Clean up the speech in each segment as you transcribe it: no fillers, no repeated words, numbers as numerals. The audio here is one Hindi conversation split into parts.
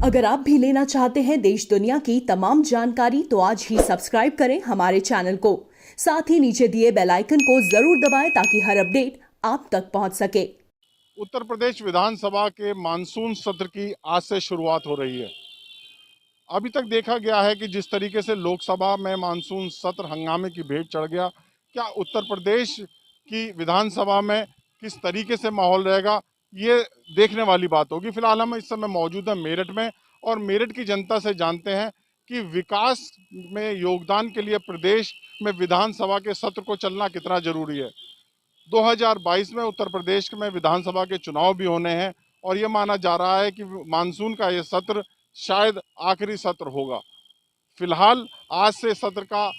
अगर आप भी लेना चाहते हैं देश दुनिया की तमाम जानकारी तो आज ही सब्सक्राइब करें हमारे चैनल को। साथ ही नीचे दिए बेल आइकन को जरूर दबाएं ताकि हर अपडेट आप तक पहुंच सके। उत्तर प्रदेश विधानसभा के मानसून सत्र की आज से शुरुआत हो रही है। अभी तक देखा गया है कि जिस तरीके से लोकसभा में मानसून सत्र हंगामे की भेंट चढ़ गया, क्या उत्तर प्रदेश की विधानसभा में किस तरीके से माहौल रहेगा, ये देखने वाली बात होगी। फिलहाल हम इस समय मौजूद हैं मेरठ में और मेरठ की जनता से जानते हैं कि विकास में योगदान के लिए प्रदेश में विधानसभा के सत्र को चलना कितना जरूरी है। 2022 में उत्तर प्रदेश में विधानसभा के चुनाव भी होने हैं और ये माना जा रहा है कि मानसून का ये सत्र शायद आखिरी सत्र होगा। फिलहाल आज से सत्र का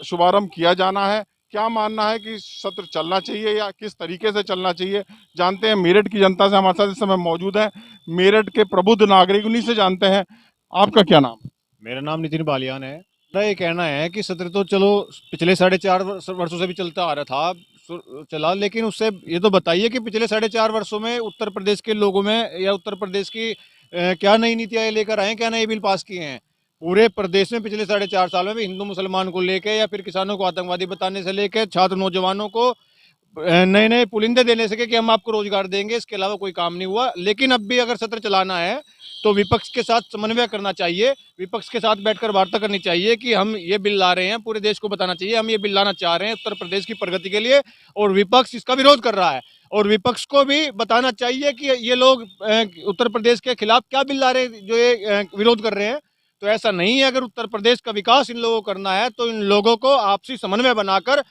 शुभारंभ किया जाना है। क्या मानना है कि सत्र चलना चाहिए या किस तरीके से चलना चाहिए, जानते हैं मेरठ की जनता से। हमारे साथ इस समय मौजूद है मेरठ के प्रबुद्ध नागरिक, उन्हीं से जानते हैं। आपका क्या नाम? मेरा नाम नितिन बालियान है। मेरा ये कहना है कि सत्र तो चलो पिछले 4.5 वर्षों से भी चलता आ रहा था, चला, लेकिन उससे ये तो बताइए कि पिछले 4.5 वर्षों में उत्तर प्रदेश के लोगों में या उत्तर प्रदेश की क्या नई नीतियाँ लेकर आए हैं, क्या नए बिल पास किए हैं। पूरे प्रदेश में पिछले 4.5 साल में भी हिंदू मुसलमान को लेके या फिर किसानों को आतंकवादी बताने से लेकर छात्र नौजवानों को नए नए पुलिंदे देने से कि हम आपको रोजगार देंगे, इसके अलावा कोई काम नहीं हुआ। लेकिन अब भी अगर सत्र चलाना है तो विपक्ष के साथ समन्वय करना चाहिए, विपक्ष के साथ बैठकर वार्ता करनी चाहिए कि हम ये बिल ला रहे हैं, पूरे देश को बताना चाहिए हम ये बिल लाना चाह रहे हैं उत्तर प्रदेश की प्रगति के लिए, और विपक्ष इसका विरोध कर रहा है। और विपक्ष को भी बताना चाहिए कि ये लोग उत्तर प्रदेश के खिलाफ क्या बिल ला रहे हैं जो ये विरोध कर रहे हैं। तो ऐसा नहीं है, अगर उत्तर प्रदेश का विकास इन लोगों को करना है तो इन लोगों को आपसी समन्वय बनाकर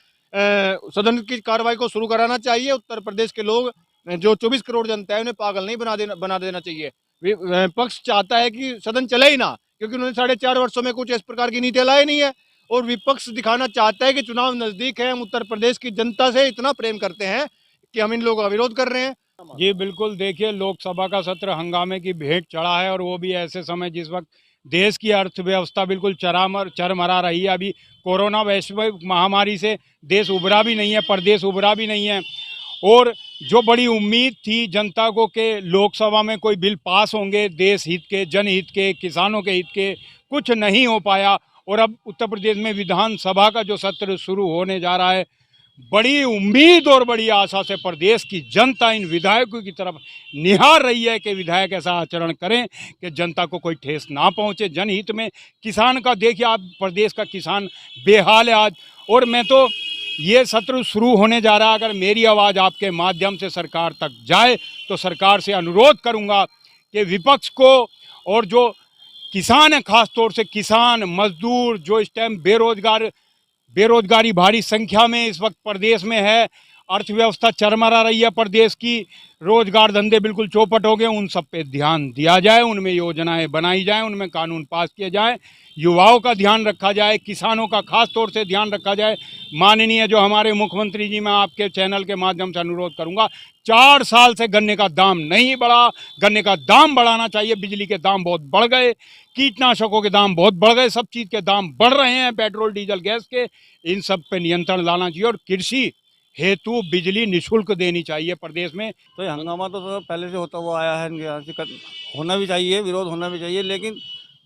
सदन की कार्रवाई को शुरू कराना चाहिए। उत्तर प्रदेश के लोग जो 24 करोड़ जनता है उन्हें पागल नहीं बना देना चाहिए। विपक्ष चाहता है कि सदन चले ही ना, क्योंकि उन्होंने 4.5 वर्षों में कुछ इस प्रकार की नीतियां लाई नहीं है। और विपक्ष दिखाना चाहता है कि चुनाव नजदीक है, हम उत्तर प्रदेश की जनता से इतना प्रेम करते हैं कि हम इन लोगों का विरोध कर रहे हैं। जी बिल्कुल, देखिए लोकसभा का सत्र हंगामे की भेंट चढ़ा है और वो भी ऐसे समय जिस वक्त देश की अर्थव्यवस्था बिल्कुल चरमरा रही है। अभी कोरोना वैश्विक महामारी से देश उभरा भी नहीं है, प्रदेश उभरा भी नहीं है। और जो बड़ी उम्मीद थी जनता को कि लोकसभा में कोई बिल पास होंगे देश हित के, जनहित के, किसानों के हित के, कुछ नहीं हो पाया। और अब उत्तर प्रदेश में विधानसभा का जो सत्र शुरू होने जा रहा है, बड़ी उम्मीद और बड़ी आशा से प्रदेश की जनता इन विधायकों की तरफ निहार रही है कि विधायक ऐसा आचरण करें कि जनता को कोई ठेस ना पहुंचे। जनहित में किसान का देखिए आप, प्रदेश का किसान बेहाल है आज। और मैं तो ये सत्र शुरू होने जा रहा है, अगर मेरी आवाज़ आपके माध्यम से सरकार तक जाए तो सरकार से अनुरोध करूंगा कि विपक्ष को और जो किसान है, खास तौर से किसान मजदूर जो इस टाइम बेरोजगारी भारी संख्या में इस वक्त प्रदेश में है, अर्थव्यवस्था चरमरा रही है प्रदेश की, रोजगार धंधे बिल्कुल चौपट हो गए, उन सब पे ध्यान दिया जाए, उनमें योजनाएं बनाई जाए, उनमें कानून पास किए जाए, युवाओं का ध्यान रखा जाए, किसानों का खास तौर से ध्यान रखा जाए। माननीय जो हमारे मुख्यमंत्री जी, मैं आपके चैनल के माध्यम से अनुरोध करूंगा, 4 साल से गन्ने का दाम नहीं बढ़ा, गन्ने का दाम बढ़ाना चाहिए। बिजली के दाम बहुत बढ़ गए, कीटनाशकों के दाम बहुत बढ़ गए, सब चीज़ के दाम बढ़ रहे हैं, पेट्रोल डीजल गैस के, इन सब पे नियंत्रण लाना चाहिए। और कृषि हेतु बिजली निःशुल्क देनी चाहिए प्रदेश में। तो ये हंगामा तो पहले से होता हुआ आया है, इनके यहाँ से होना भी चाहिए, विरोध होना भी चाहिए। लेकिन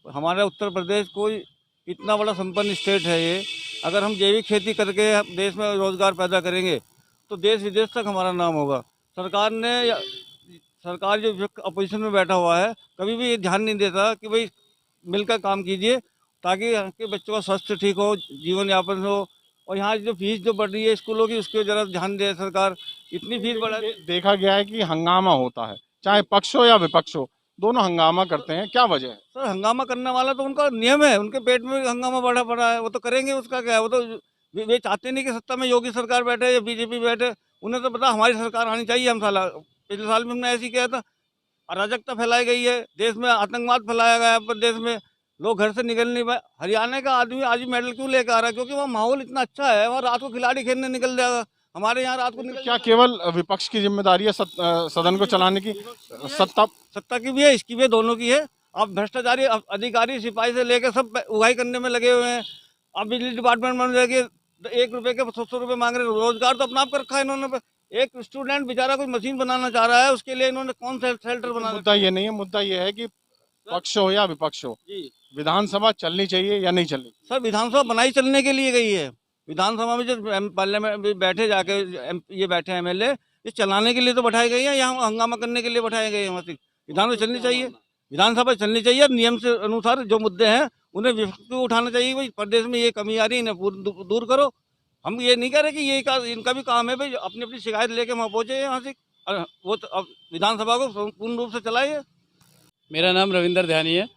हमारा उत्तर प्रदेश कोई इतना बड़ा संपन्न स्टेट है ये, अगर हम जैविक खेती करके देश में रोजगार पैदा करेंगे तो देश विदेश तक हमारा नाम होगा। सरकार जो अपोजिशन में बैठा हुआ है कभी भी ये ध्यान नहीं देता कि भाई मिलकर काम कीजिए ताकि आपके बच्चों का स्वास्थ्य ठीक हो, जीवन यापन हो। और यहाँ जो फीस जो बढ़ रही है स्कूलों की, उसके जरा ध्यान दे सरकार। इतनी फीस बढ़ा, देखा गया है कि हंगामा होता है, चाहे पक्ष हो या विपक्ष हो, दोनों हंगामा करते हैं, क्या वजह है? सर हंगामा करने वाला तो उनका नियम है, उनके पेट में हंगामा बढ़ा पड़ा है, वो तो करेंगे, उसका क्या है। वो तो वे चाहते नहीं कि सत्ता में योगी सरकार बैठे या बीजेपी बैठे, उन्हें तो पता हमारी सरकार आनी चाहिए। हम पिछले साल में हमने ऐसे ही किया था, अराजकता फैलाई गई है देश में, आतंकवाद फैलाया गया है प्रदेश में, लोग घर से निकल नहीं पाए। हरियाणा का आदमी आज भी मेडल क्यों लेकर आ रहा है? क्योंकि वहाँ माहौल इतना अच्छा है, वहाँ रात को खिलाड़ी खेलने निकल जाएगा, हमारे यहाँ रात को निकल। क्या केवल विपक्ष की जिम्मेदारी है सदन को चलाने की? सत्ता की भी है, इसकी भी है, दोनों की है। अब भ्रष्टाचारी अधिकारी सिपाही से लेकर सब उगाही करने में लगे हुए हैं। अब बिजली डिपार्टमेंट में जाके 1 रुपए के 100 रुपए मांग रहे हैं। रोजगार तो अपना आप कर रखा है इन्होंने। एक स्टूडेंट बेचारा कोई मशीन बनाना चाह रहा है, उसके लिए इन्होंने कौन सा शेल्टर बना? मुद्दा ये नहीं है, मुद्दा ये है कि पक्ष हो या विपक्ष हो, जी विधानसभा चलनी चाहिए या नहीं चलनी? सर, विधानसभा बनाई चलने के लिए गई है। विधानसभा में जो पार्लियामेंट में बैठे जाके ये बैठे एमएलए, ये चलाने के लिए तो बैठाए गए हैं, यहाँ हंगामा करने के लिए बैठाए गए हैं। वहाँ से विधानसभा चलनी चाहिए, विधानसभा चलनी चाहिए और नियम से अनुसार जो मुद्दे हैं उन्हें विपक्ष को उठाना चाहिए। भाई प्रदेश में ये कमी आ रही है, इन्हें दूर करो। हम ये नहीं कह रहे कि ये इनका भी काम है भाई अपनी अपनी शिकायत लेके वहाँ पहुँचे यहाँ से, और वो तो अब विधानसभा को पूर्ण रूप से चलाइए। मेरा नाम रविंदर ध्यानी है,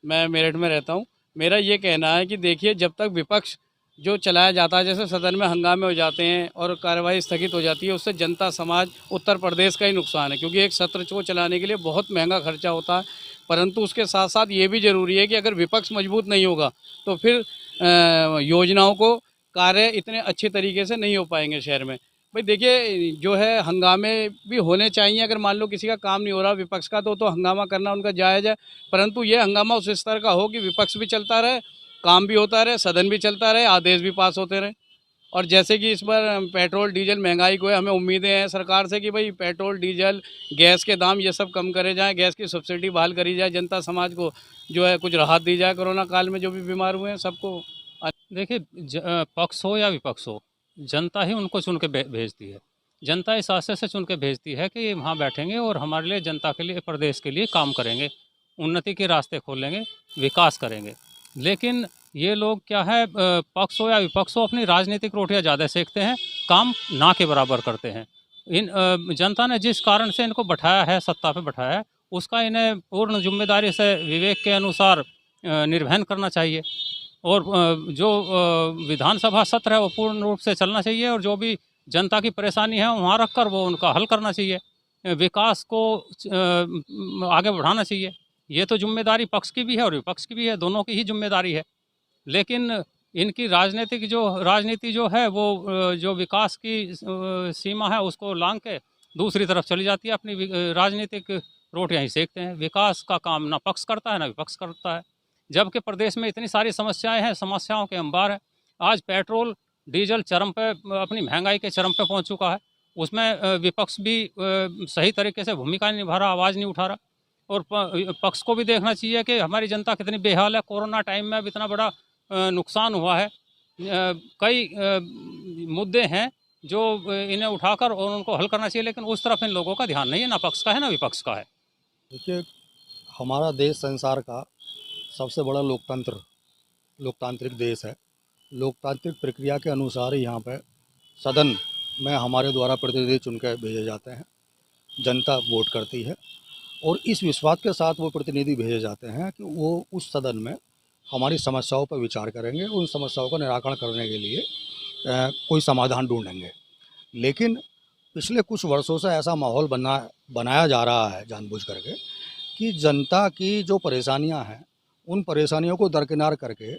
मैं मेरठ में रहता हूँ। मेरा ये कहना है कि देखिए, जब तक विपक्ष जो चलाया जाता है, जैसे सदन में हंगामे हो जाते हैं और कार्यवाही स्थगित हो जाती है, उससे जनता समाज उत्तर प्रदेश का ही नुकसान है, क्योंकि एक सत्र को चलाने के लिए बहुत महंगा खर्चा होता है। परंतु उसके साथ साथ ये भी ज़रूरी है कि अगर विपक्ष मजबूत नहीं होगा तो फिर योजनाओं को कार्य इतने अच्छे तरीके से नहीं हो पाएंगे शहर में। भाई देखिए, जो है हंगामे भी होने चाहिए। अगर मान लो किसी का काम नहीं हो रहा विपक्ष का, तो हंगामा करना उनका जायज़ है, परंतु ये हंगामा उस स्तर का हो कि विपक्ष भी चलता रहे, काम भी होता रहे, सदन भी चलता रहे, आदेश भी पास होते रहे। और जैसे कि इस बार पेट्रोल डीजल महंगाई को है, हमें उम्मीदें हैं सरकार से कि भाई पेट्रोल डीजल गैस के दाम ये सब कम करे जाएँ, गैस की सब्सिडी बहाल करी जाए, जनता समाज को जो है कुछ राहत दी जाए। कोरोना काल में जो भी बीमार हुए हैं सबको। देखिए, पक्ष हो या विपक्ष हो, जनता ही उनको चुन के भेजती है। जनता इस आशय से चुन के भेजती है कि ये वहाँ बैठेंगे और हमारे लिए, जनता के लिए, प्रदेश के लिए काम करेंगे, उन्नति के रास्ते खोलेंगे, विकास करेंगे। लेकिन ये लोग क्या है, पक्ष हो या विपक्ष हो, अपनी राजनीतिक रोटियां ज़्यादा सेकते हैं, काम ना के बराबर करते हैं। जनता ने जिस कारण से इनको बैठाया है, सत्ता पे बैठाया है, उसका इन्हें पूर्ण जिम्मेदारी से विवेक के अनुसार निर्वहन करना चाहिए। और जो विधानसभा सत्र है वो पूर्ण रूप से चलना चाहिए, और जो भी जनता की परेशानी है वहाँ रख कर वो उनका हल करना चाहिए, विकास को आगे बढ़ाना चाहिए। ये तो जिम्मेदारी पक्ष की भी है और विपक्ष की भी है, दोनों की ही जिम्मेदारी है। लेकिन इनकी राजनीति जो है वो जो विकास की सीमा है उसको लांघ के दूसरी तरफ चली जाती है, अपनी राजनीतिक रोटियां ही सेकते हैं। विकास का काम ना पक्ष करता है ना विपक्ष करता है, जबकि प्रदेश में इतनी सारी समस्याएं हैं, समस्याओं के अंबार है। आज पेट्रोल डीजल चरम पे, अपनी महंगाई के चरम पे पहुंच चुका है, उसमें विपक्ष भी सही तरीके से भूमिका नहीं निभा रहा, आवाज़ नहीं उठा रहा। और पक्ष को भी देखना चाहिए कि हमारी जनता कितनी बेहाल है। कोरोना टाइम में अब इतना बड़ा नुकसान हुआ है, कई मुद्दे हैं जो इन्हें उठाकर और उनको हल करना चाहिए, लेकिन उस तरफ इन लोगों का ध्यान नहीं है, ना पक्ष का है ना विपक्ष का है। देखिए, हमारा देश संसार का सबसे बड़ा लोकतांत्रिक देश है। लोकतांत्रिक प्रक्रिया के अनुसार ही यहाँ पे सदन में हमारे द्वारा प्रतिनिधि चुनकर भेजे जाते हैं, जनता वोट करती है और इस विश्वास के साथ वो प्रतिनिधि भेजे जाते हैं कि वो उस सदन में हमारी समस्याओं पर विचार करेंगे, उन समस्याओं का निराकरण करने के लिए कोई समाधान ढूंढेंगे। लेकिन पिछले कुछ वर्षों से ऐसा माहौल बनाया जा रहा है जानबूझ करके कि जनता की जो परेशानियां हैं उन परेशानियों को दरकिनार करके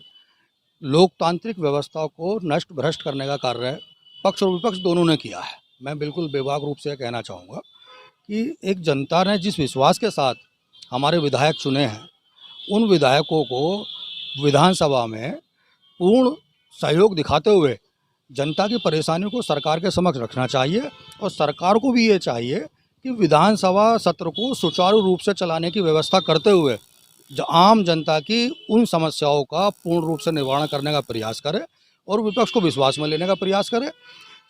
लोकतांत्रिक व्यवस्था को नष्ट भ्रष्ट करने का कार्य पक्ष और विपक्ष दोनों ने किया है। मैं बिल्कुल बेबाक रूप से कहना चाहूँगा कि एक जनता ने जिस विश्वास के साथ हमारे विधायक चुने हैं, उन विधायकों को विधानसभा में पूर्ण सहयोग दिखाते हुए जनता की परेशानियों को सरकार के समक्ष रखना चाहिए और सरकार को भी ये चाहिए कि विधानसभा सत्र को सुचारू रूप से चलाने की व्यवस्था करते हुए आम जनता की उन समस्याओं का पूर्ण रूप से निवारण करने का प्रयास करे और विपक्ष को विश्वास में लेने का प्रयास करे।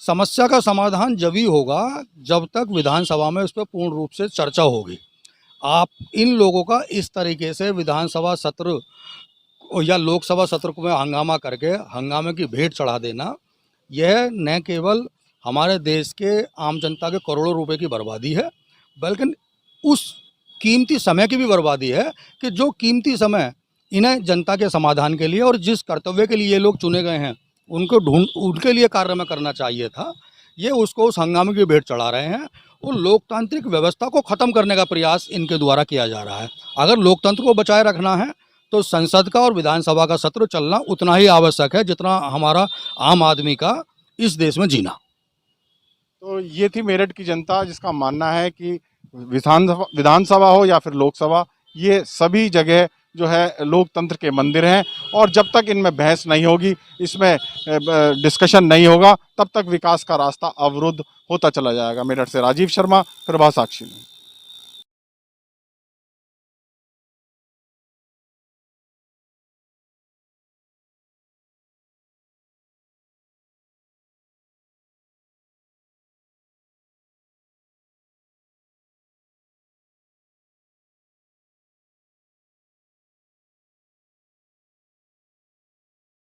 समस्या का समाधान जब ही होगा जब तक विधानसभा में उस पर पूर्ण रूप से चर्चा होगी। आप इन लोगों का इस तरीके से विधानसभा सत्र या लोकसभा सत्र में हंगामा करके हंगामे की भेंट चढ़ा देना, यह न केवल हमारे देश के आम जनता के करोड़ों रुपए की बर्बादी है, बल्कि उस कीमती समय की भी बर्बादी है कि जो कीमती समय इन्हें जनता के समाधान के लिए और जिस कर्तव्य के लिए ये लोग चुने गए हैं उनके लिए कार्य में करना चाहिए था, ये उसको उस हंगामे की भेंट चढ़ा रहे हैं और लोकतांत्रिक व्यवस्था को ख़त्म करने का प्रयास इनके द्वारा किया जा रहा है। अगर लोकतंत्र को बचाए रखना है तो संसद का और विधानसभा का सत्र चलना उतना ही आवश्यक है जितना हमारा आम आदमी का इस देश में जीना। तो ये थी मेरठ की जनता जिसका मानना है कि विधानसभा हो या फिर लोकसभा, ये सभी जगह जो है लोकतंत्र के मंदिर हैं और जब तक इनमें बहस नहीं होगी, इसमें डिस्कशन नहीं होगा, तब तक विकास का रास्ता अवरुद्ध होता चला जाएगा। मेरठ से राजीव शर्मा, प्रभासाक्षी।